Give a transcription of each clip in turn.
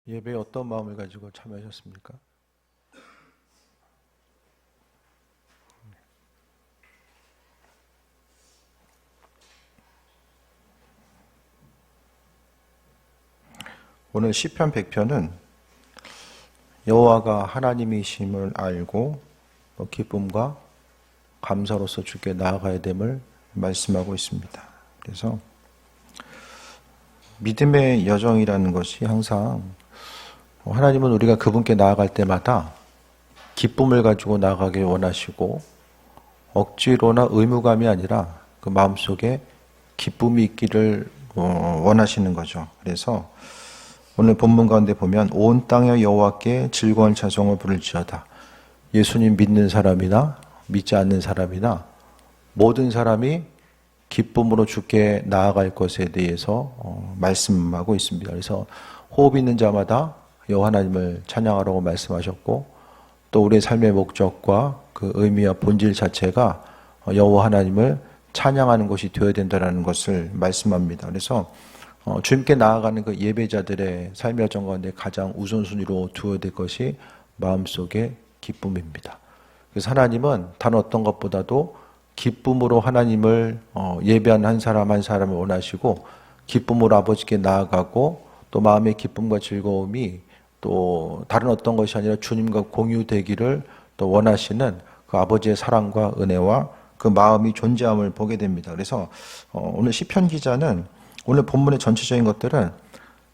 예배에 어떤 마음을 가지고 참여하셨습니까? 오늘 시편 100편은 여호와가 하나님이심을 알고 기쁨과 감사로서 주께 나아가야 됨을 말씀하고 있습니다. 그래서 믿음의 여정이라는 것이 항상 하나님은 우리가 그분께 나아갈 때마다 기쁨을 가지고 나아가길 원하시고 억지로나 의무감이 아니라 그 마음속에 기쁨이 있기를 원하시는 거죠. 그래서 오늘 본문 가운데 보면 온 땅의 여호와께 즐거운 찬송을 부를지어다. 예수님 믿는 사람이나 믿지 않는 사람이나 모든 사람이 기쁨으로 주께 나아갈 것에 대해서 말씀하고 있습니다. 그래서 호흡 있는 자마다 여호와 하나님을 찬양하라고 말씀하셨고, 또 우리의 삶의 목적과 그 의미와 본질 자체가 여호와 하나님을 찬양하는 것이 되어야 된다는 것을 말씀합니다. 그래서 주님께 나아가는 그 예배자들의 삶의 여정 가운데 가장 우선순위로 두어야 될 것이 마음속의 기쁨입니다. 그래서 하나님은 단 어떤 것보다도 기쁨으로 하나님을 예배하는 한 사람 한 사람을 원하시고, 기쁨으로 아버지께 나아가고 또 마음의 기쁨과 즐거움이 또 다른 어떤 것이 아니라 주님과 공유되기를 또 원하시는 그 아버지의 사랑과 은혜와 그 마음이 존재함을 보게 됩니다. 그래서 오늘 시편 기자는 오늘 본문의 전체적인 것들은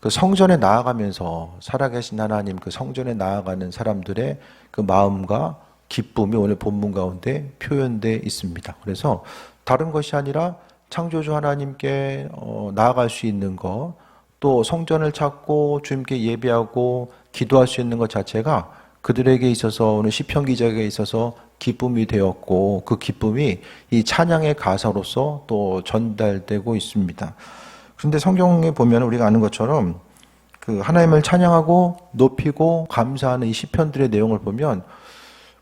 그 성전에 나아가면서 살아계신 하나님, 그 성전에 나아가는 사람들의 그 마음과 기쁨이 오늘 본문 가운데 표현되어 있습니다. 그래서 다른 것이 아니라 창조주 하나님께 나아갈 수 있는 것, 또 성전을 찾고 주님께 예배하고 기도할 수 있는 것 자체가 그들에게 있어서, 오늘 시편 기자에게 있어서 기쁨이 되었고, 그 기쁨이 이 찬양의 가사로서 또 전달되고 있습니다. 그런데 성경에 보면 우리가 아는 것처럼 그 하나님을 찬양하고 높이고 감사하는 이 시편들의 내용을 보면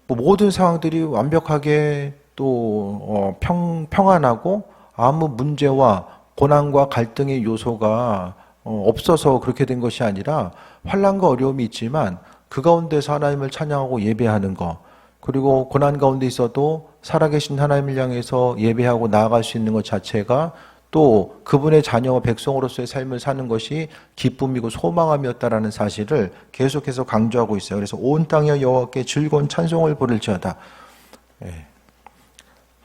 모든 상황들이 완벽하게 또 평안하고 아무 문제와 고난과 갈등의 요소가 없어서 그렇게 된 것이 아니라 환난과 어려움이 있지만 그 가운데서 하나님을 찬양하고 예배하는 것, 그리고 고난 가운데 있어도 살아계신 하나님을 향해서 예배하고 나아갈 수 있는 것 자체가 또 그분의 자녀와 백성으로서의 삶을 사는 것이 기쁨이고 소망함이었다라는 사실을 계속해서 강조하고 있어요. 그래서 온 땅의 여호와께 즐거운 찬송을 부를지어다.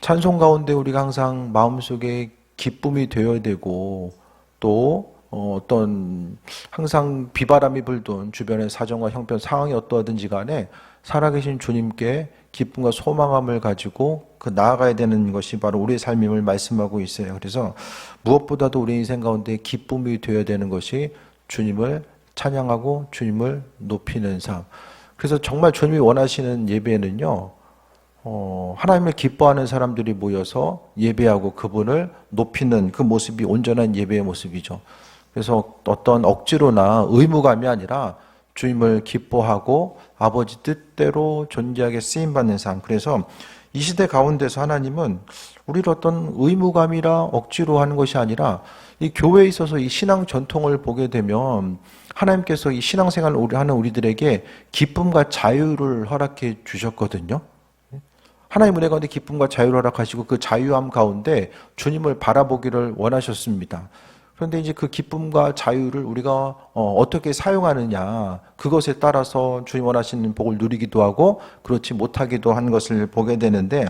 찬송 가운데 우리가 항상 마음속에 기쁨이 되어야 되고, 또 어떤 항상 비바람이 불던 주변의 사정과 형편 상황이 어떠하든지 간에 살아계신 주님께 기쁨과 소망함을 가지고 그 나아가야 되는 것이 바로 우리의 삶임을 말씀하고 있어요. 그래서 무엇보다도 우리 인생 가운데 기쁨이 되어야 되는 것이 주님을 찬양하고 주님을 높이는 삶. 그래서 정말 주님이 원하시는 예배는요, 하나님을 기뻐하는 사람들이 모여서 예배하고 그분을 높이는 그 모습이 온전한 예배의 모습이죠. 그래서 어떤 억지로나 의무감이 아니라 주님을 기뻐하고 아버지 뜻대로 존재하게 쓰임받는 삶. 그래서 이 시대 가운데서 하나님은 우리를 어떤 의무감이라 억지로 하는 것이 아니라 이 교회에 있어서 이 신앙 전통을 보게 되면 하나님께서 이 신앙생활을 하는 우리들에게 기쁨과 자유를 허락해 주셨거든요. 하나님 은혜 가운데 기쁨과 자유를 허락하시고 그 자유함 가운데 주님을 바라보기를 원하셨습니다. 그런데 이제 그 기쁨과 자유를 우리가 어떻게 사용하느냐, 그것에 따라서 주님 원하시는 복을 누리기도 하고 그렇지 못하기도 한 것을 보게 되는데,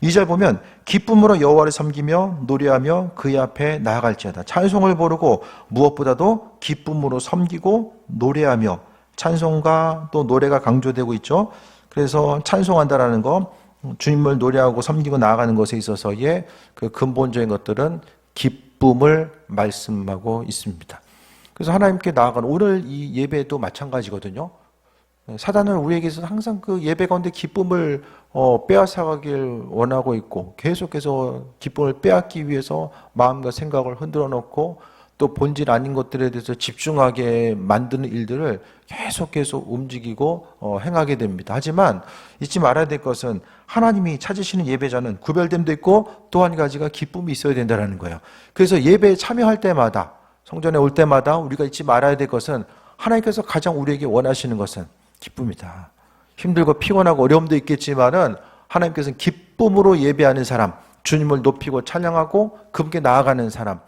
2절 보면 기쁨으로 여호와를 섬기며 노래하며 그의 앞에 나아갈지어다. 찬송을 부르고 무엇보다도 기쁨으로 섬기고 노래하며, 찬송과 또 노래가 강조되고 있죠. 그래서 찬송한다라는 거, 주님을 노래하고 섬기고 나아가는 것에 있어서의 그 근본적인 것들은 기쁨을 말씀하고 있습니다. 그래서 하나님께 나아가는 오늘 이 예배도 마찬가지거든요. 사단은 우리에게서 항상 그 예배 가운데 기쁨을 빼앗아가길 원하고 있고, 계속해서 기쁨을 빼앗기 위해서 마음과 생각을 흔들어 놓고 또 본질 아닌 것들에 대해서 집중하게 만드는 일들을 계속해서 움직이고 행하게 됩니다. 하지만 잊지 말아야 될 것은 하나님이 찾으시는 예배자는 구별됨도 있고 또 한 가지가 기쁨이 있어야 된다는 거예요. 그래서 예배에 참여할 때마다, 성전에 올 때마다 우리가 잊지 말아야 될 것은 하나님께서 가장 우리에게 원하시는 것은 기쁨이다. 힘들고 피곤하고 어려움도 있겠지만은 하나님께서는 기쁨으로 예배하는 사람, 주님을 높이고 찬양하고 그분께 나아가는 사람.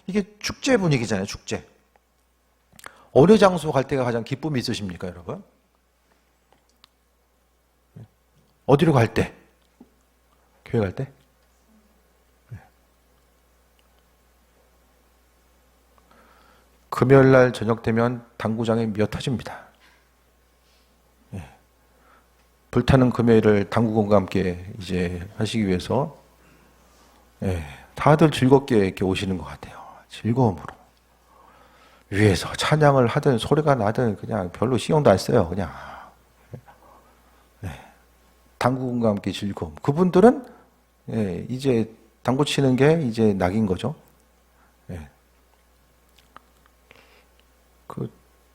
이게 축제 분위기잖아요, 축제. 어느 장소 갈 때가 가장 기쁨이 있으십니까, 여러분? 어디로 갈 때? 교회 갈 때? 금요일 날 저녁 되면 당구장에 미어 터집니다. 불타는 금요일을 당구공과 함께 이제 하시기 위해서 다들 즐겁게 이렇게 오시는 것 같아요. 즐거움으로. 위에서 찬양을 하든 소리가 나든 그냥 별로 신경도 안 써요. 그냥. 당구공과 함께 즐거움. 그분들은 이제 당구 치는 게 이제 낙인 거죠.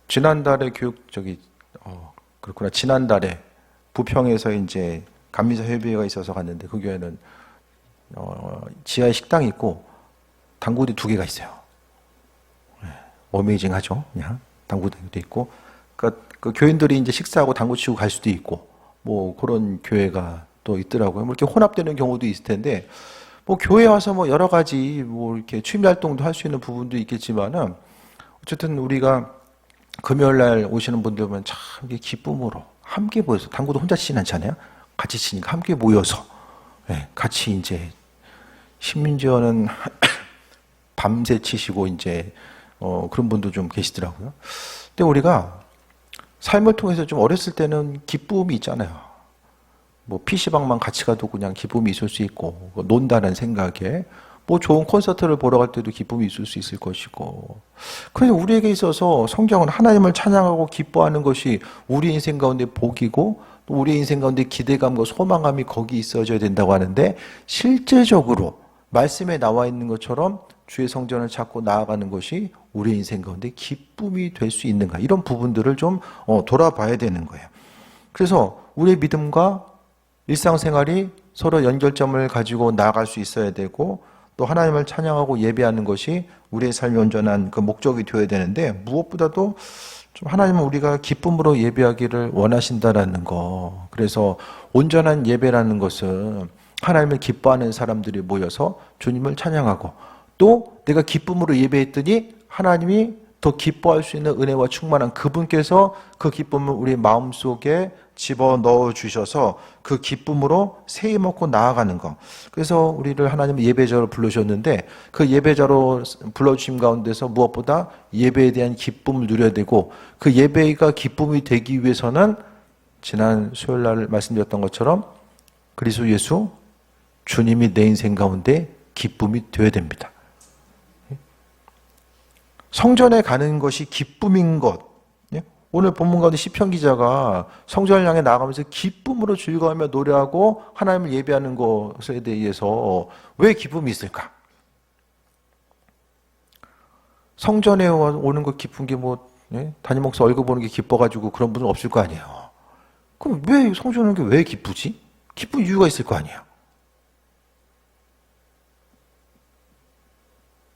지난달에 그렇구나. 지난달에 부평에서 이제 감리사 협의회가 있어서 갔는데 그 교회는 지하에 식당이 있고 당구대 2개가 있어요. 어메이징하죠. 그냥 당구대도 있고, 그러니까 그 교인들이 이제 식사하고 당구 치고 갈 수도 있고, 뭐 그런 교회가 또 있더라고요. 뭐 이렇게 혼합되는 경우도 있을 텐데, 뭐 교회 와서 뭐 여러 가지 뭐 이렇게 취미 활동도 할 수 있는 부분도 있겠지만은 어쨌든 우리가 금요일 날 오시는 분들 보면 참 기쁨으로 함께 모여서, 당구도 혼자 치진 않잖아요. 같이 치니까 함께 모여서 같이 이제 심지어는 밤새 치시고 이제 그런 분도 좀 계시더라고요. 근데 우리가 삶을 통해서 좀 어렸을 때는 기쁨이 있잖아요. 뭐 PC방만 같이 가도 그냥 기쁨이 있을 수 있고, 논다는 생각에 뭐 좋은 콘서트를 보러 갈 때도 기쁨이 있을 수 있을 것이고. 그래서 우리에게 있어서 성경은 하나님을 찬양하고 기뻐하는 것이 우리 인생 가운데 복이고, 또 우리 인생 가운데 기대감과 소망감이 거기 있어져야 된다고 하는데, 실제적으로 말씀에 나와 있는 것처럼 주의 성전을 찾고 나아가는 것이 우리 인생 가운데 기쁨이 될 수 있는가, 이런 부분들을 좀 돌아봐야 되는 거예요. 그래서 우리의 믿음과 일상생활이 서로 연결점을 가지고 나아갈 수 있어야 되고, 또 하나님을 찬양하고 예배하는 것이 우리의 삶의 온전한 그 목적이 되어야 되는데, 무엇보다도 좀 하나님은 우리가 기쁨으로 예배하기를 원하신다라는 거. 그래서 온전한 예배라는 것은 하나님을 기뻐하는 사람들이 모여서 주님을 찬양하고, 또 내가 기쁨으로 예배했더니 하나님이 더 기뻐할 수 있는 은혜와 충만한 그분께서 그 기쁨을 우리 마음속에 집어넣어 주셔서 그 기쁨으로 세임 먹고 나아가는 것. 그래서 우리를 하나님은 예배자로 부르셨는데, 그 예배자로 불러주심 가운데서 무엇보다 예배에 대한 기쁨을 누려야 되고, 그 예배가 기쁨이 되기 위해서는 지난 수요일 날 말씀드렸던 것처럼 그리스도 예수 주님이 내 인생 가운데 기쁨이 되어야 됩니다. 성전에 가는 것이 기쁨인 것. 오늘 본문 가운데 시편 기자가 성전을 향해 나아가면서 기쁨으로 즐거워하며 노래하고 하나님을 예배하는 것에 대해서 왜 기쁨이 있을까? 성전에 오는 거 기쁜 게 뭐 담임 목사 얼굴 보는 게 기뻐가지고 그런 분은 없을 거 아니에요. 그럼 왜 성전에 오는 게 왜 기쁘지? 기쁜 이유가 있을 거 아니에요.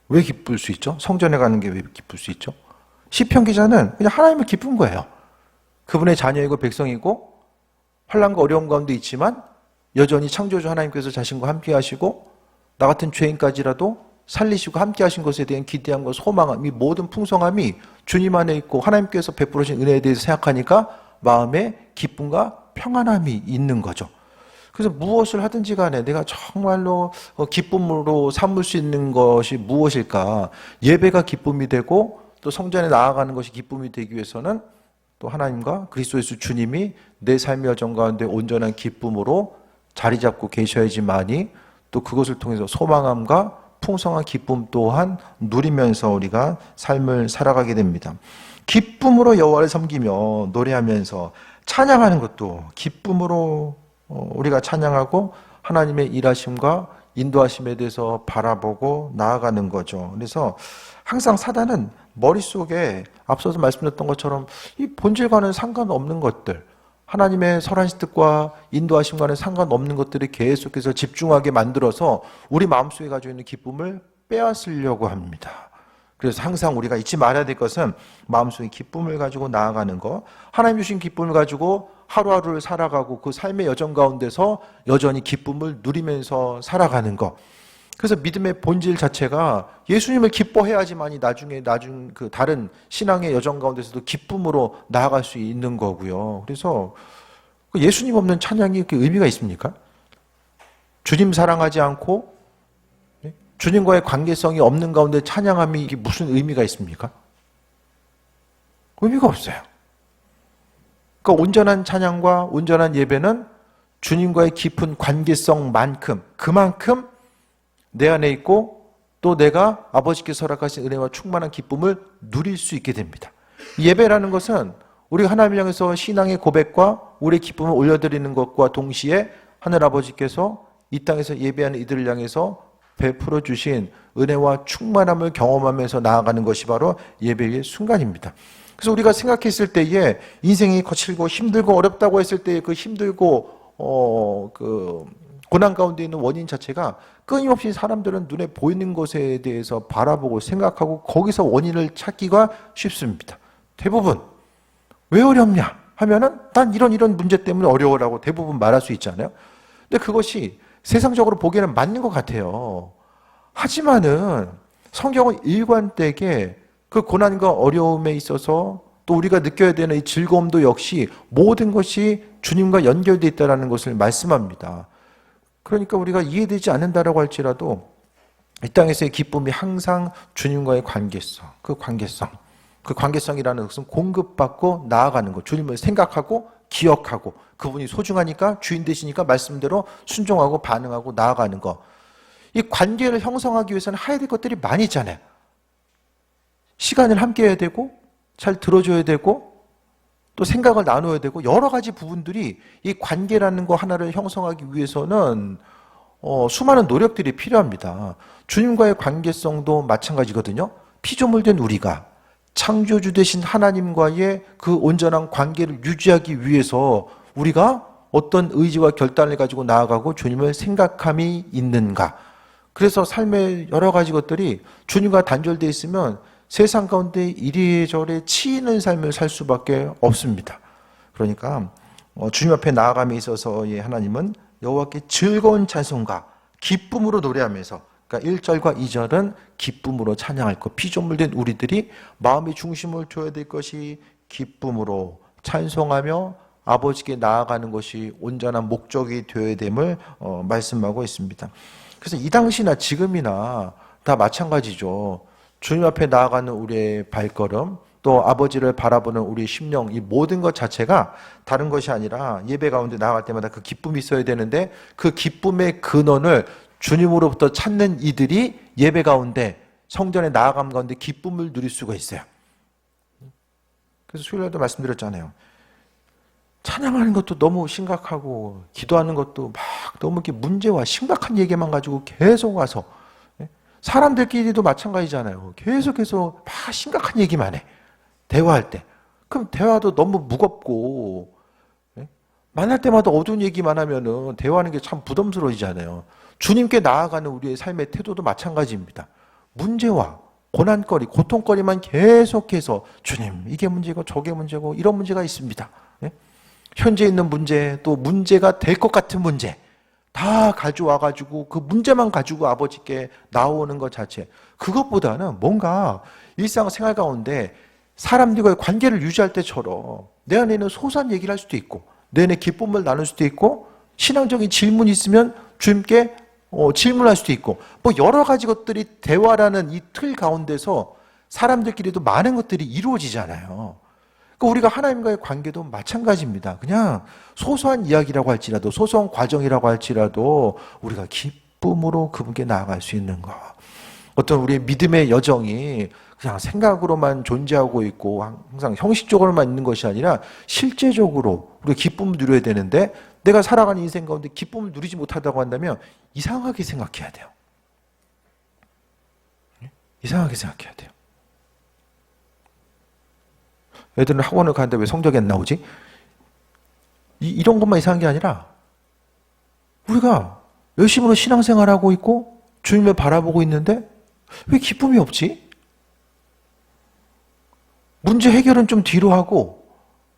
왜 기쁠 수 있죠? 성전에 가는 게 왜 기쁠 수 있죠? 시편 기자는 그냥 하나님을 기쁜 거예요. 그분의 자녀이고 백성이고 환난과 어려움 가운데 있지만 여전히 창조주 하나님께서 자신과 함께 하시고 나 같은 죄인까지라도 살리시고 함께 하신 것에 대한 기대함과 소망함, 이 모든 풍성함이 주님 안에 있고 하나님께서 베풀으신 은혜에 대해서 생각하니까 마음에 기쁨과 평안함이 있는 거죠. 그래서 무엇을 하든지 간에 내가 정말로 기쁨으로 삼을 수 있는 것이 무엇일까? 예배가 기쁨이 되고 또 성전에 나아가는 것이 기쁨이 되기 위해서는 또 하나님과 그리스도 예수 주님이 내 삶의 여정 가운데 온전한 기쁨으로 자리 잡고 계셔야지만이 또 그것을 통해서 소망함과 풍성한 기쁨 또한 누리면서 우리가 삶을 살아가게 됩니다. 기쁨으로 여호와를 섬기며 노래하면서 찬양하는 것도 기쁨으로 우리가 찬양하고 하나님의 일하심과 인도하심에 대해서 바라보고 나아가는 거죠. 그래서 항상 사단은 머릿속에 앞서서 말씀드렸던 것처럼 이 본질과는 상관없는 것들, 하나님의 선하신 뜻과 인도하심과는 상관없는 것들이 계속해서 집중하게 만들어서 우리 마음속에 가지고 있는 기쁨을 빼앗으려고 합니다. 그래서 항상 우리가 잊지 말아야 될 것은 마음속에 기쁨을 가지고 나아가는 거, 하나님 주신 기쁨을 가지고 하루하루를 살아가고 그 삶의 여정 가운데서 여전히 기쁨을 누리면서 살아가는 거. 그래서 믿음의 본질 자체가 예수님을 기뻐해야지만이 나중 그 다른 신앙의 여정 가운데서도 기쁨으로 나아갈 수 있는 거고요. 그래서 예수님 없는 찬양이 그 의미가 있습니까? 주님 사랑하지 않고 주님과의 관계성이 없는 가운데 찬양함이 이게 무슨 의미가 있습니까? 의미가 없어요. 그러니까 온전한 찬양과 온전한 예배는 주님과의 깊은 관계성만큼, 그만큼 내 안에 있고 또 내가 아버지께서 허락하신 은혜와 충만한 기쁨을 누릴 수 있게 됩니다. 예배라는 것은 우리가 하나님을 향해서 신앙의 고백과 우리의 기쁨을 올려드리는 것과 동시에 하늘아버지께서 이 땅에서 예배하는 이들을 향해서 베풀어 주신 은혜와 충만함을 경험하면서 나아가는 것이 바로 예배의 순간입니다. 그래서 우리가 생각했을 때에 인생이 거칠고 힘들고 어렵다고 했을 때의 그 힘들고 그 고난 가운데 있는 원인 자체가 끊임없이 사람들은 눈에 보이는 것에 대해서 바라보고 생각하고 거기서 원인을 찾기가 쉽습니다. 대부분 왜 어렵냐 하면은 난 이런 문제 때문에 어려워라고 대부분 말할 수 있잖아요. 근데 그것이 세상적으로 보기에는 맞는 것 같아요. 하지만은 성경은 일관되게 그 고난과 어려움에 있어서 또 우리가 느껴야 되는 이 즐거움도 역시 모든 것이 주님과 연결되어 있다는 것을 말씀합니다. 그러니까 우리가 이해되지 않는다라고 할지라도 이 땅에서의 기쁨이 항상 주님과의 관계성, 그 관계성이라는 것은 공급받고 나아가는 것, 주님을 생각하고 기억하고 그분이 소중하니까 주인 되시니까 말씀대로 순종하고 반응하고 나아가는 것. 이 관계를 형성하기 위해서는 해야 될 것들이 많이 있잖아요. 시간을 함께 해야 되고 잘 들어줘야 되고 또 생각을 나눠야 되고 여러 가지 부분들이 이 관계라는 거 하나를 형성하기 위해서는 수많은 노력들이 필요합니다. 주님과의 관계성도 마찬가지거든요. 피조물 된 우리가 창조주 되신 하나님과의 그 온전한 관계를 유지하기 위해서 우리가 어떤 의지와 결단을 가지고 나아가고 주님을 생각함이 있는가. 그래서 삶의 여러 가지 것들이 주님과 단절되어 있으면 세상 가운데 이리저리 치이는 삶을 살 수밖에 없습니다. 그러니까 주님 앞에 나아감에 있어서의 하나님은 여호와께 즐거운 찬송과 기쁨으로 노래하면서, 그러니까 1절과 2절은 기쁨으로 찬양할 것, 피조물 된 우리들이 마음의 중심을 둬야 될 것이 기쁨으로 찬송하며 아버지께 나아가는 것이 온전한 목적이 되어야 됨을 말씀하고 있습니다. 그래서 이 당시나 지금이나 다 마찬가지죠. 주님 앞에 나아가는 우리의 발걸음, 또 아버지를 바라보는 우리의 심령, 이 모든 것 자체가 다른 것이 아니라 예배 가운데 나아갈 때마다 그 기쁨이 있어야 되는데 그 기쁨의 근원을 주님으로부터 찾는 이들이 예배 가운데 성전에 나아감 가운데 기쁨을 누릴 수가 있어요. 그래서 수요일에도 말씀드렸잖아요. 찬양하는 것도 너무 심각하고 기도하는 것도 막 너무 이렇게 문제와 심각한 얘기만 가지고 계속 와서 사람들끼리도 마찬가지잖아요. 계속해서 막 심각한 얘기만 해. 대화할 때. 그럼 대화도 너무 무겁고 만날 때마다 어두운 얘기만 하면은 대화하는 게 참 부담스러워지잖아요. 주님께 나아가는 우리의 삶의 태도도 마찬가지입니다. 문제와 고난거리, 고통거리만 계속해서 주님 이게 문제고 저게 문제고 이런 문제가 있습니다. 현재 있는 문제, 또 문제가 될 것 같은 문제 다 가져와가지고 그 문제만 가지고 아버지께 나오는 것 자체, 그것보다는 뭔가 일상생활 가운데 사람들과의 관계를 유지할 때처럼 내 안에 있는 소소한 얘기를 할 수도 있고 내 안에 기쁨을 나눌 수도 있고 신앙적인 질문이 있으면 주님께 질문할 수도 있고 뭐 여러 가지 것들이 대화라는 이 틀 가운데서 사람들끼리도 많은 것들이 이루어지잖아요. 그러니까 우리가 하나님과의 관계도 마찬가지입니다. 그냥 소소한 이야기라고 할지라도 소소한 과정이라고 할지라도 우리가 기쁨으로 그분께 나아갈 수 있는 것. 어떤 우리의 믿음의 여정이 그냥 생각으로만 존재하고 있고 항상 형식적으로만 있는 것이 아니라 실제적으로 우리가 기쁨을 누려야 되는데 내가 살아가는 인생 가운데 기쁨을 누리지 못하다고 한다면 이상하게 생각해야 돼요. 이상하게 생각해야 돼요. 애들은 학원을 가는데 왜 성적이 안 나오지? 이런 것만 이상한 게 아니라 우리가 열심으로 신앙생활하고 있고 주님을 바라보고 있는데 왜 기쁨이 없지? 문제 해결은 좀 뒤로 하고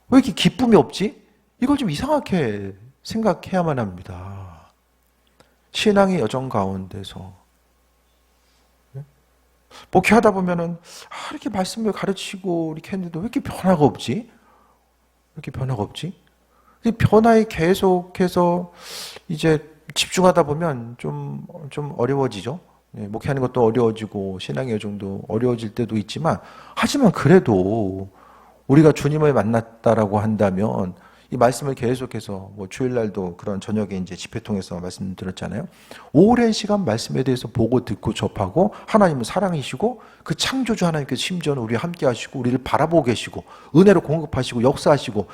왜 이렇게 기쁨이 없지? 이걸 좀 이상하게 생각해야만 합니다. 신앙의 여정 가운데서 목회하다 보면은 이렇게 말씀을 가르치고 이렇게 했는데 왜 이렇게 변화가 없지? 왜 이렇게 변화가 없지? 이 변화에 계속해서 이제 집중하다 보면 좀 어려워지죠. 목회하는 것도 어려워지고 신앙의 여정도 어려워질 때도 있지만, 하지만 그래도 우리가 주님을 만났다라고 한다면 이 말씀을 계속해서 주일날도 그런 저녁에 이제 집회 통해서 말씀드렸잖아요. 오랜 시간 말씀에 대해서 보고 듣고 접하고, 하나님은 사랑이시고 그 창조주 하나님께서 심지어는 우리와 함께 하시고 우리를 바라보고 계시고 은혜로 공급하시고 역사하시고,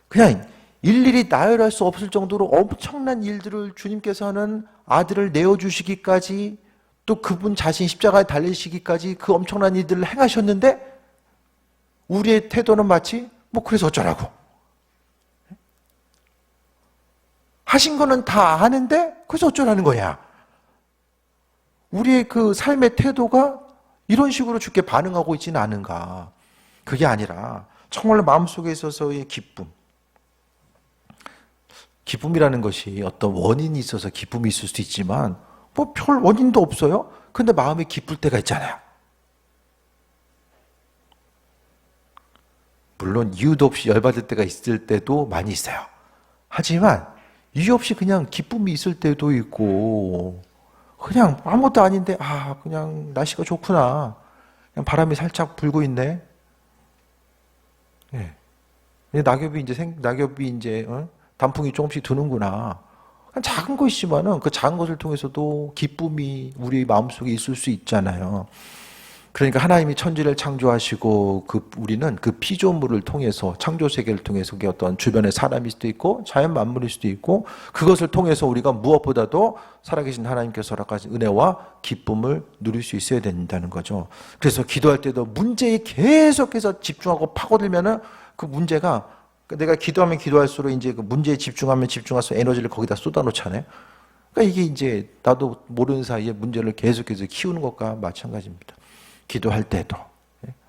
그냥 일일이 나열할 수 없을 정도로 엄청난 일들을 주님께서 하는, 아들을 내어주시기까지 또 그분 자신 십자가에 달리시기까지 그 엄청난 일들을 행하셨는데, 우리의 태도는 마치 그래서 어쩌라고, 하신 거는 다 아는데 그래서 어쩌라는 거야. 우리의 그 삶의 태도가 이런 식으로 주께 반응하고 있지는 않은가. 그게 아니라 정말 마음속에 있어서의 기쁨이라는 것이 어떤 원인이 있어서 기쁨이 있을 수도 있지만 별 원인도 없어요. 근데 마음이 기쁠 때가 있잖아요. 물론 이유도 없이 열받을 때가 있을 때도 많이 있어요. 하지만 이유 없이 그냥 기쁨이 있을 때도 있고, 그냥 아무것도 아닌데 그냥 날씨가 좋구나, 그냥 바람이 살짝 불고 있네. 예. 낙엽이 이제 단풍이 조금씩 드는구나. 그냥 작은 것이지만은 그 작은 것을 통해서도 기쁨이 우리 마음속에 있을 수 있잖아요. 그러니까 하나님이 천지를 창조하시고 우리는 그 피조물을 통해서, 창조 세계를 통해서 그게 어떤 주변의 사람일 수도 있고 자연 만물일 수도 있고, 그것을 통해서 우리가 무엇보다도 살아계신 하나님께서 허락하신 은혜와 기쁨을 누릴 수 있어야 된다는 거죠. 그래서 기도할 때도 문제에 계속해서 집중하고 파고들면은 그 문제가, 내가 기도하면 기도할수록 이제 그 문제에 집중하면 집중할수록 에너지를 거기다 쏟아놓잖아요. 그러니까 이게 이제 나도 모르는 사이에 문제를 계속해서 키우는 것과 마찬가지입니다. 기도할 때도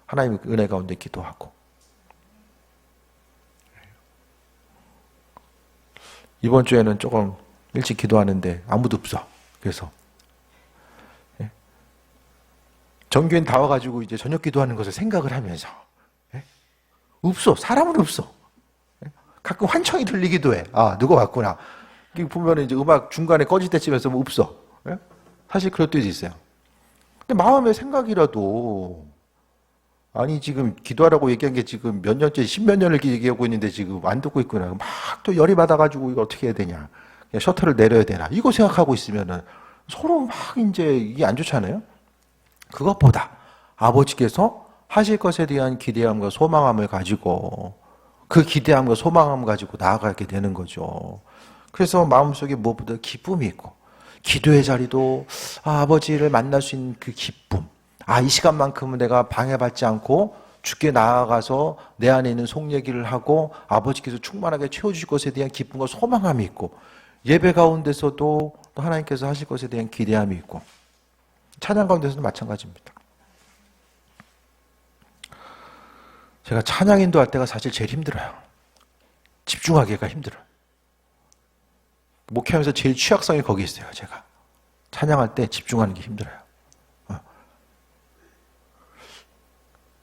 하나님의 은혜 가운데 기도하고. 이번 주에는 조금 일찍 기도하는데 아무도 없어. 그래서 정교인 다 와가지고 이제 저녁 기도하는 것을 생각을 하면서 없어. 사람은 없어. 가끔 환청이 들리기도 해. 누가 왔구나. 보면 이제 음악 중간에 꺼질 때쯤에서 없어. 사실 그럴 때도 있어요. 근데 마음의 생각이라도, 아니 지금 기도하라고 얘기한 게 지금 몇 년째, 십몇 년을 얘기하고 있는데 지금 안 듣고 있구나. 막 또 열이 받아가지고 이거 어떻게 해야 되냐. 그냥 셔터를 내려야 되나. 이거 생각하고 있으면은 서로 막 이제 이게 안 좋잖아요. 그것보다 아버지께서 하실 것에 대한 기대함과 소망함을 가지고, 그 기대함과 소망함을 가지고 나아가게 되는 거죠. 그래서 마음속에 무엇보다 기쁨이 있고, 기도의 자리도 아버지를 만날 수 있는 그 기쁨, 이 시간만큼은 내가 방해받지 않고 주께 나아가서 내 안에 있는 속 얘기를 하고 아버지께서 충만하게 채워주실 것에 대한 기쁨과 소망함이 있고, 예배 가운데서도 또 하나님께서 하실 것에 대한 기대함이 있고, 찬양 가운데서도 마찬가지입니다. 제가 찬양 인도할 때가 사실 제일 힘들어요. 집중하기가 힘들어요. 목회하면서 제일 취약성이 거기 있어요. 제가 찬양할 때 집중하는 게 힘들어요.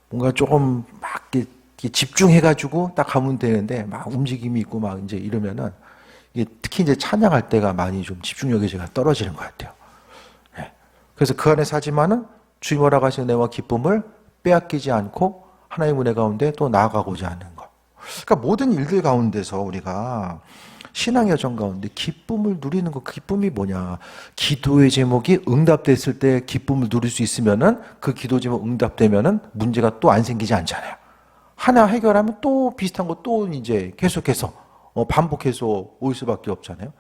뭔가 조금 막 이렇게 집중해가지고 딱 가면 되는데 막 움직임이 있고 막 이제 이러면은, 이게 특히 이제 찬양할 때가 많이 좀 집중력이 제가 떨어지는 것 같아요. 그래서 그 안에 사지만은 주님 허락하시는 은혜와 기쁨을 빼앗기지 않고 하나님의 은혜 가운데 또 나아가고자 하는 것. 그러니까 모든 일들 가운데서 우리가 신앙의 여정 가운데 기쁨을 누리는 것, 기쁨이 뭐냐? 기도의 제목이 응답됐을 때 기쁨을 누릴 수 있으면은, 그 기도 제목 응답되면은 문제가 또 안 생기지 않잖아요. 하나 해결하면 또 비슷한 거 또 이제 계속해서 반복해서 올 수밖에 없잖아요.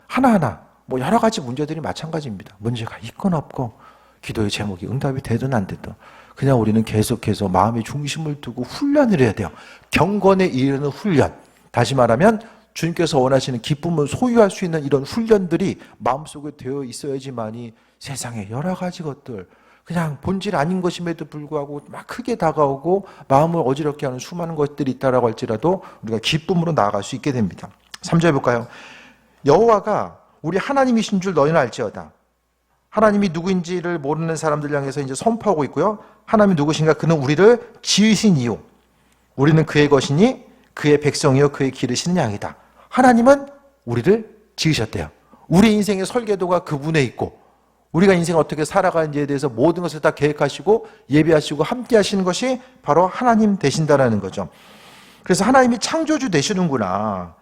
하나하나 여러 가지 문제들이 마찬가지입니다. 문제가 있건 없건 기도의 제목이 응답이 되든 안 되든 그냥 우리는 계속해서 마음의 중심을 두고 훈련을 해야 돼요. 경건에 이르는 훈련. 다시 말하면 주님께서 원하시는 기쁨을 소유할 수 있는 이런 훈련들이 마음속에 되어 있어야지만이 세상에 여러 가지 것들, 그냥 본질 아닌 것임에도 불구하고 막 크게 다가오고 마음을 어지럽게 하는 수많은 것들이 있다라고 할지라도 우리가 기쁨으로 나아갈 수 있게 됩니다. 3절 볼까요? 여호와가 우리 하나님이신 줄 너희는 알지어다. 하나님이 누구인지를 모르는 사람들 향해서 이제 선포하고 있고요. 하나님이 누구신가? 그는 우리를 지으신 이유. 우리는 그의 것이니 그의 백성이요 그의 기르신 양이다. 하나님은 우리를 지으셨대요. 우리 인생의 설계도가 그분에 있고 우리가 인생을 어떻게 살아가는지에 대해서 모든 것을 다 계획하시고 예비하시고 함께 하시는 것이 바로 하나님 되신다라는 거죠. 그래서 하나님이 창조주 되시는구나.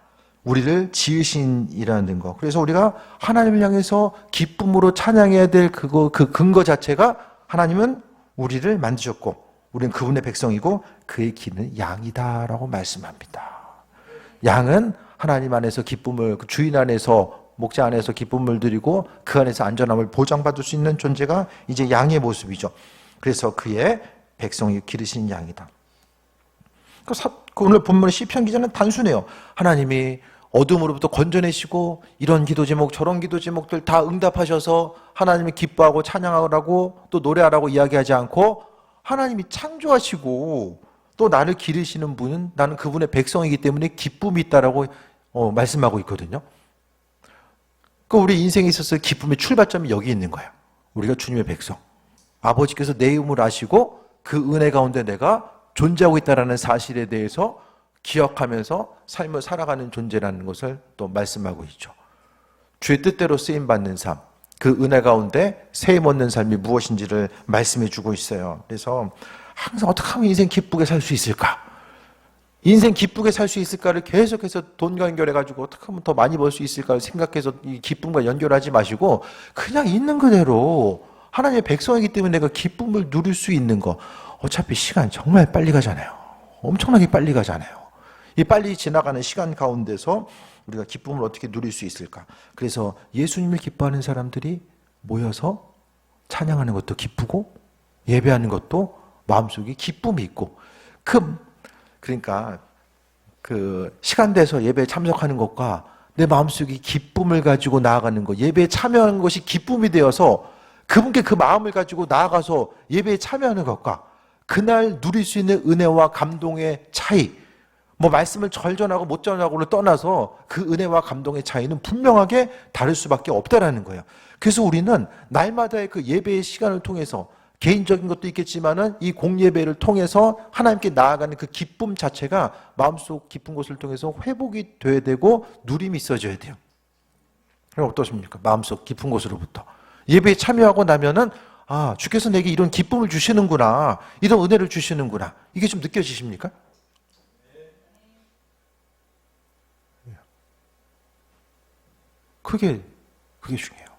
우리를 지으신이라는 거. 그래서 우리가 하나님을 향해서 기쁨으로 찬양해야 될 그 근거 자체가 하나님은 우리를 만드셨고 우리는 그분의 백성이고 그의 기는 양이다라고 말씀합니다. 양은 하나님 안에서 기쁨을, 그 주인 안에서, 목자 안에서 기쁨을 드리고 그 안에서 안전함을 보장받을 수 있는 존재가 이제 양의 모습이죠. 그래서 그의 백성이 기르신 양이다. 오늘 본문의 시편 기자는 단순해요. 하나님이 어둠으로부터 건져내시고 이런 기도 제목 저런 기도 제목들 다 응답하셔서 하나님을 기뻐하고 찬양하라고 또 노래하라고 이야기하지 않고 하나님이 창조하시고 또 나를 기르시는 분은 나는 그분의 백성이기 때문에 기쁨이 있다라고 말씀하고 있거든요. 우리 인생에 있어서 기쁨의 출발점이 여기 있는 거예요. 우리가 주님의 백성. 아버지께서 내 이름을 아시고 그 은혜 가운데 내가 존재하고 있다는 사실에 대해서 기억하면서 삶을 살아가는 존재라는 것을 또 말씀하고 있죠. 주의 뜻대로 쓰임받는 삶, 그 은혜 가운데 세임 얻는 삶이 무엇인지를 말씀해 주고 있어요. 그래서 항상 어떻게 하면 인생 기쁘게 살 수 있을까? 인생 기쁘게 살 수 있을까를 계속해서 돈과 연결해가지고 어떻게 하면 더 많이 벌 수 있을까를 생각해서 이 기쁨과 연결하지 마시고 그냥 있는 그대로 하나님의 백성이기 때문에 내가 기쁨을 누릴 수 있는 거. 어차피 시간 정말 빨리 가잖아요. 엄청나게 빨리 가잖아요. 이 빨리 지나가는 시간 가운데서 우리가 기쁨을 어떻게 누릴 수 있을까? 그래서 예수님을 기뻐하는 사람들이 모여서 찬양하는 것도 기쁘고 예배하는 것도 마음속에 기쁨이 있고 그러니까 그 시간 돼서 예배에 참석하는 것과 내 마음속에 기쁨을 가지고 나아가는 것, 예배에 참여하는 것이 기쁨이 되어서 그분께 그 마음을 가지고 나아가서 예배에 참여하는 것과 그날 누릴 수 있는 은혜와 감동의 차이, 말씀을 잘 전하고 못 전하고를 떠나서 그 은혜와 감동의 차이는 분명하게 다를 수밖에 없다라는 거예요. 그래서 우리는 날마다의 그 예배의 시간을 통해서 개인적인 것도 있겠지만은 이 공예배를 통해서 하나님께 나아가는 그 기쁨 자체가 마음속 깊은 곳을 통해서 회복이 돼야 되고 누림이 있어져야 돼요. 그럼 어떠십니까? 마음속 깊은 곳으로부터 예배에 참여하고 나면은 주께서 내게 이런 기쁨을 주시는구나, 이런 은혜를 주시는구나, 이게 좀 느껴지십니까? 그게 중요해요.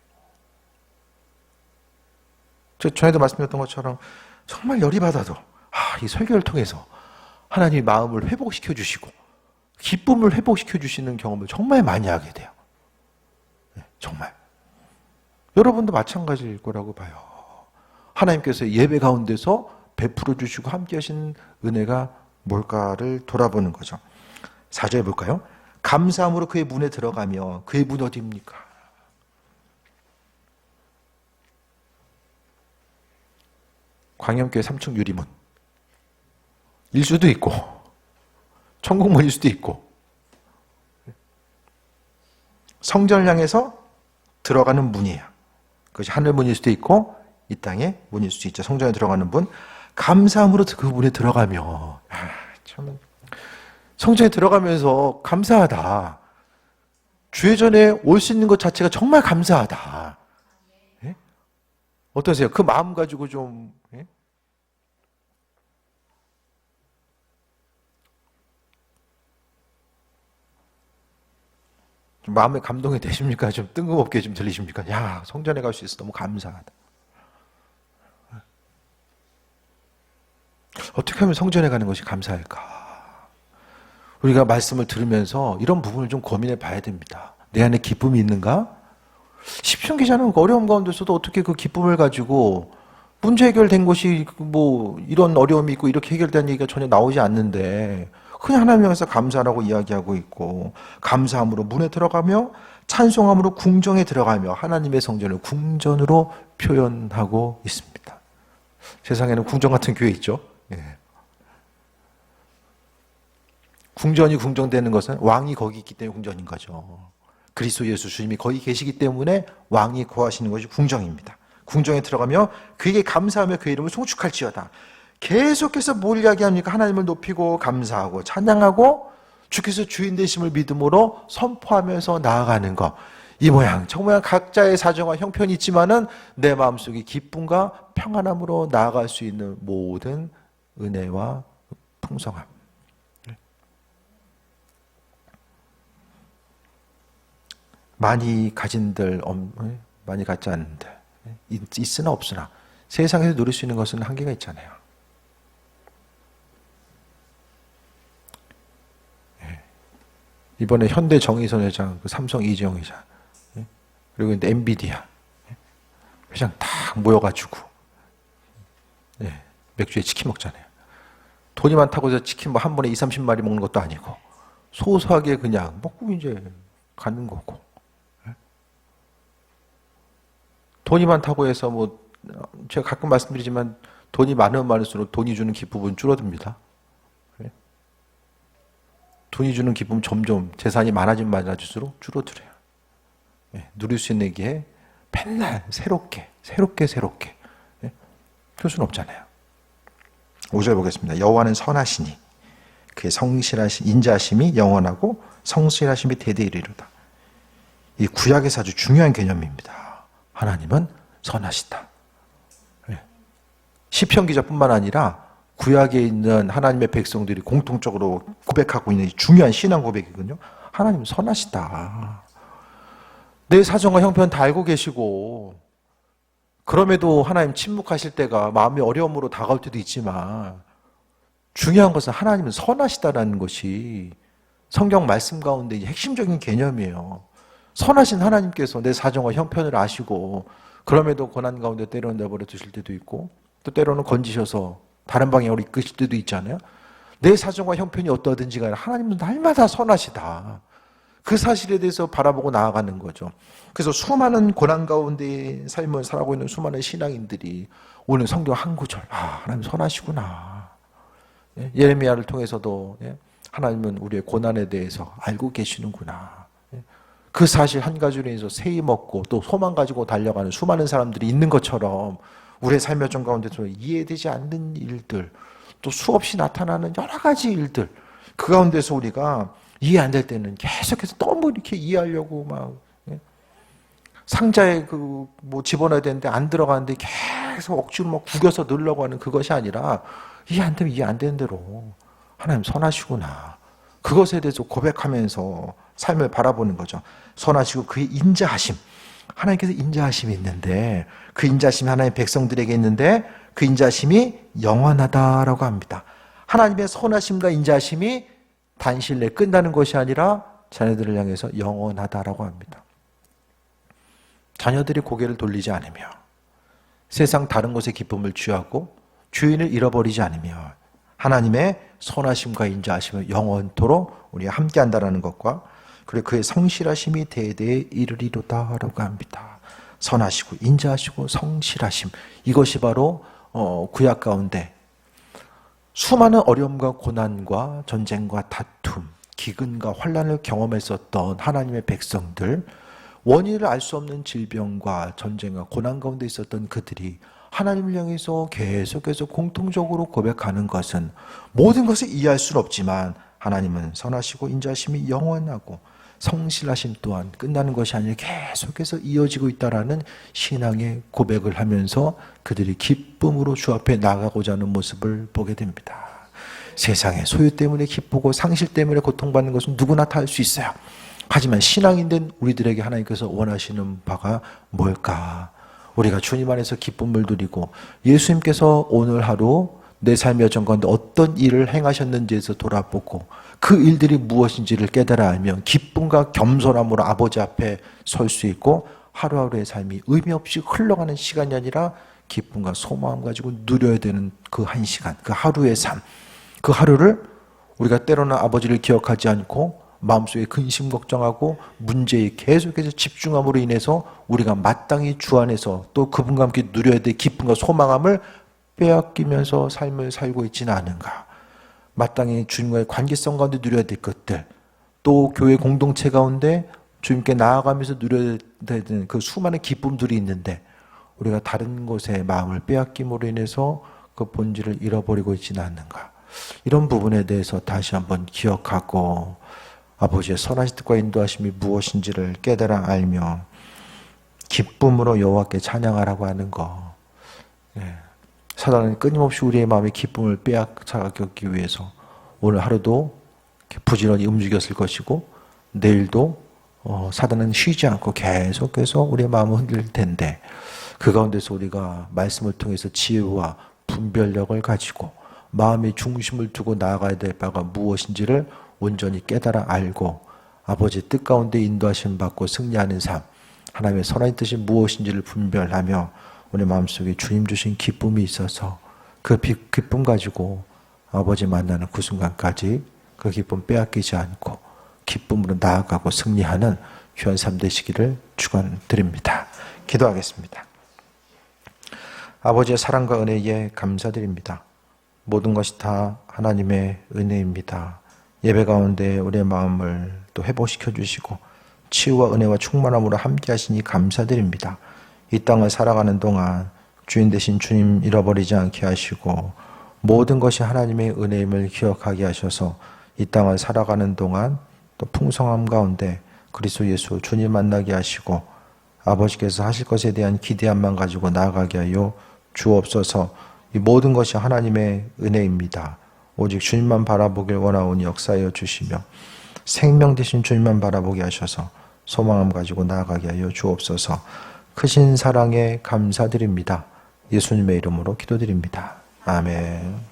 전에도 말씀드렸던 것처럼 정말 열이 받아도 이 설교를 통해서 하나님이 마음을 회복시켜 주시고 기쁨을 회복시켜 주시는 경험을 정말 많이 하게 돼요. 정말. 여러분도 마찬가지일 거라고 봐요. 하나님께서 예배 가운데서 베풀어 주시고 함께 하신 은혜가 뭘까를 돌아보는 거죠. 4절 볼까요? 감사함으로 그의 문에 들어가며, 그의 문 어디입니까? 광염교회 3층 유리문 일 수도 있고 천국문일 수도 있고 성전을 향해서 들어가는 문이에요. 그것이 하늘문일 수도 있고 이 땅의 문일 수도 있죠. 성전에 들어가는 문. 감사함으로 그 문에 들어가며, 참 성전에 들어가면서 감사하다, 주의 전에 올 수 있는 것 자체가 정말 감사하다. 예? 어떠세요? 그 마음 가지고 좀 좀 마음에 감동이 되십니까? 좀 뜬금없게 좀 들리십니까? 야, 성전에 갈 수 있어 너무 감사하다. 어떻게 하면 성전에 가는 것이 감사할까? 우리가 말씀을 들으면서 이런 부분을 좀 고민해 봐야 됩니다. 내 안에 기쁨이 있는가? 시편 기자는 어려움 가운데서도 어떻게 그 기쁨을 가지고 문제 해결된 것이 이런 어려움이 있고 이렇게 해결된 얘기가 전혀 나오지 않는데 그냥 하나님 향해서 감사라고 이야기하고 있고, 감사함으로 문에 들어가며 찬송함으로 궁정에 들어가며 하나님의 성전을 궁전으로 표현하고 있습니다. 세상에는 궁정 같은 교회 있죠. 예. 궁전이 궁정되는 것은 왕이 거기 있기 때문에 궁전인 거죠. 그리스도 예수 주님이 거기 계시기 때문에 왕이 거하시는 것이 궁정입니다. 궁정에 들어가며 그에게 감사하며 그 이름을 송축할지어다. 계속해서 뭘 이야기합니까? 하나님을 높이고 감사하고 찬양하고 주께서 주인 되심을 믿음으로 선포하면서 나아가는 것. 이 모양 저 모양 각자의 사정과 형편이 있지만은 내 마음속에 기쁨과 평안함으로 나아갈 수 있는 모든 은혜와 풍성함. 많이 가진들 많이 갖지 않는데 있으나 없으나 세상에서 누릴 수 있는 것은 한계가 있잖아요. 이번에 현대 정의선 회장, 삼성 이재용 회장, 그리고 엔비디아 회장 다 모여가지고 맥주에 치킨 먹잖아요. 돈이 많다고 해서 치킨 뭐 한 번에 20-30마리 먹는 것도 아니고 소소하게 그냥 먹고 이제 가는 거고. 돈이 많다고 해서 뭐 제가 가끔 말씀드리지만 돈이 많으면 많을수록 돈이 주는 기쁨은 줄어듭니다. 돈이 주는 기쁨은 점점 재산이 많아지면 많아질수록 줄어들어요. 누릴 수 있는 게 맨날 새롭게 그럴 수는 없잖아요. 5절 보겠습니다. 여호와는 선하시니 그의 성실하신 인자하심이 영원하고 성실하심이 대대 이르리로다. 이 구약에서 아주 중요한 개념입니다. 하나님은 선하시다. 시편 기자뿐만 아니라 구약에 있는 하나님의 백성들이 공통적으로 고백하고 있는 중요한 신앙 고백이거든요. 하나님은 선하시다. 내 사정과 형편 다 알고 계시고 그럼에도 하나님 침묵하실 때가 마음이 어려움으로 다가올 때도 있지만 중요한 것은 하나님은 선하시다라는 것이 성경 말씀 가운데 핵심적인 개념이에요. 선하신 하나님께서 내 사정과 형편을 아시고 그럼에도 고난 가운데 때로는 내버려 두실 때도 있고 또 때로는 건지셔서 다른 방향으로 이끄실 때도 있잖아요. 내 사정과 형편이 어떠하든지 간에 하나님은 날마다 선하시다. 그 사실에 대해서 바라보고 나아가는 거죠. 그래서 수많은 고난 가운데 삶을 살아가고 있는 수많은 신앙인들이 오늘 성경 한 구절, 하나님 선하시구나. 예레미야를 통해서도 하나님은 우리의 고난에 대해서 알고 계시는구나. 그 사실 한 가지로 인해서 세이 먹고 또 소망 가지고 달려가는 수많은 사람들이 있는 것처럼 우리의 삶의 전 가운데서 이해되지 않는 일들, 또 수없이 나타나는 여러 가지 일들, 그 가운데서 우리가 이해 안 될 때는 계속해서 너무 이렇게 이해하려고 막 상자에 뭐 집어넣어야 되는데 안 들어가는데 계속 억지로 막 구겨서 넣으려고 하는 그것이 아니라 이해 안 되면 이해 안 되는 대로 하나님 선하시구나. 그것에 대해서 고백하면서 삶을 바라보는 거죠. 선하시고 그의 인자하심. 하나님께서 인자하심이 있는데 그 인자하심이 하나님의 백성들에게 있는데 그 인자하심이 영원하다라고 합니다. 하나님의 선하심과 인자하심이 단시일 내에 끝나는 것이 아니라 자녀들을 향해서 영원하다라고 합니다. 자녀들이 고개를 돌리지 않으며 세상 다른 것에 기쁨을 취하고 주인을 잃어버리지 않으며 하나님의 선하심과 인자하심을 영원토록 우리가 함께한다는 것과 그리고 그의 성실하심이 대대에 이르리로다라고 합니다. 선하시고 인자하시고 성실하심, 이것이 바로 구약 가운데 수많은 어려움과 고난과 전쟁과 다툼, 기근과 환난을 경험했었던 하나님의 백성들, 원인을 알 수 없는 질병과 전쟁과 고난 가운데 있었던 그들이 하나님을 향해서 계속해서 공통적으로 고백하는 것은 모든 것을 이해할 수는 없지만 하나님은 선하시고 인자하심이 영원하고 성실하심 또한 끝나는 것이 아니라 계속해서 이어지고 있다라는 신앙의 고백을 하면서 그들이 기쁨으로 주 앞에 나가고자 하는 모습을 보게 됩니다. 세상에 소유 때문에 기쁘고 상실 때문에 고통받는 것은 누구나 다 할 수 있어요. 하지만 신앙인 된 우리들에게 하나님께서 원하시는 바가 뭘까? 우리가 주님 안에서 기쁨을 누리고 예수님께서 오늘 하루 내 삶의 여정 가운데 어떤 일을 행하셨는지에서 돌아보고 그 일들이 무엇인지를 깨달아 알면 기쁨과 겸손함으로 아버지 앞에 설 수 있고 하루하루의 삶이 의미 없이 흘러가는 시간이 아니라 기쁨과 소망 가지고 누려야 되는 그 한 시간, 그 하루의 삶, 그 하루를 우리가 때로는 아버지를 기억하지 않고 마음속에 근심 걱정하고 문제에 계속해서 집중함으로 인해서 우리가 마땅히 주 안에서 또 그분과 함께 누려야 될 기쁨과 소망함을 빼앗기면서 삶을 살고 있지는 않은가? 마땅히 주님과의 관계성 가운데 누려야 될 것들, 또 교회 공동체 가운데 주님께 나아가면서 누려야 되는 그 수많은 기쁨들이 있는데 우리가 다른 곳에 마음을 빼앗김으로 인해서 그 본질을 잃어버리고 있지는 않는가? 이런 부분에 대해서 다시 한번 기억하고 아버지의 선하신 뜻과 인도하심이 무엇인지를 깨달아 알며 기쁨으로 여호와께 찬양하라고 하는 거. 사단은 끊임없이 우리의 마음의 기쁨을 빼앗아가기 위해서 오늘 하루도 부지런히 움직였을 것이고 내일도 사단은 쉬지 않고 계속해서 우리의 마음을 흔들 텐데 그 가운데서 우리가 말씀을 통해서 지혜와 분별력을 가지고 마음의 중심을 두고 나아가야 될 바가 무엇인지를 온전히 깨달아 알고 아버지의 뜻 가운데 인도하심 받고 승리하는 삶, 하나님의 선한 뜻이 무엇인지를 분별하며 우리 마음속에 주님 주신 기쁨이 있어서 그 기쁨 가지고 아버지 만나는 그 순간까지 그 기쁨 빼앗기지 않고 기쁨으로 나아가고 승리하는 귀한 삶 되시기를 축원드립니다. 기도하겠습니다. 아버지의 사랑과 은혜에 감사드립니다. 모든 것이 다 하나님의 은혜입니다. 예배 가운데 우리의 마음을 또 회복시켜 주시고 치유와 은혜와 충만함으로 함께 하시니 감사드립니다. 이 땅을 살아가는 동안 주인 되신 주님 잃어버리지 않게 하시고 모든 것이 하나님의 은혜임을 기억하게 하셔서 이 땅을 살아가는 동안 또 풍성함 가운데 그리스도 예수 주님 만나게 하시고 아버지께서 하실 것에 대한 기대함만 가지고 나아가게 하여 주옵소서. 이 모든 것이 하나님의 은혜입니다. 오직 주님만 바라보길 원하오니 역사하여 주시며 생명 되신 주님만 바라보게 하셔서 소망함 가지고 나아가게 하여 주옵소서. 크신 사랑에 감사드립니다. 예수님의 이름으로 기도드립니다. 아멘.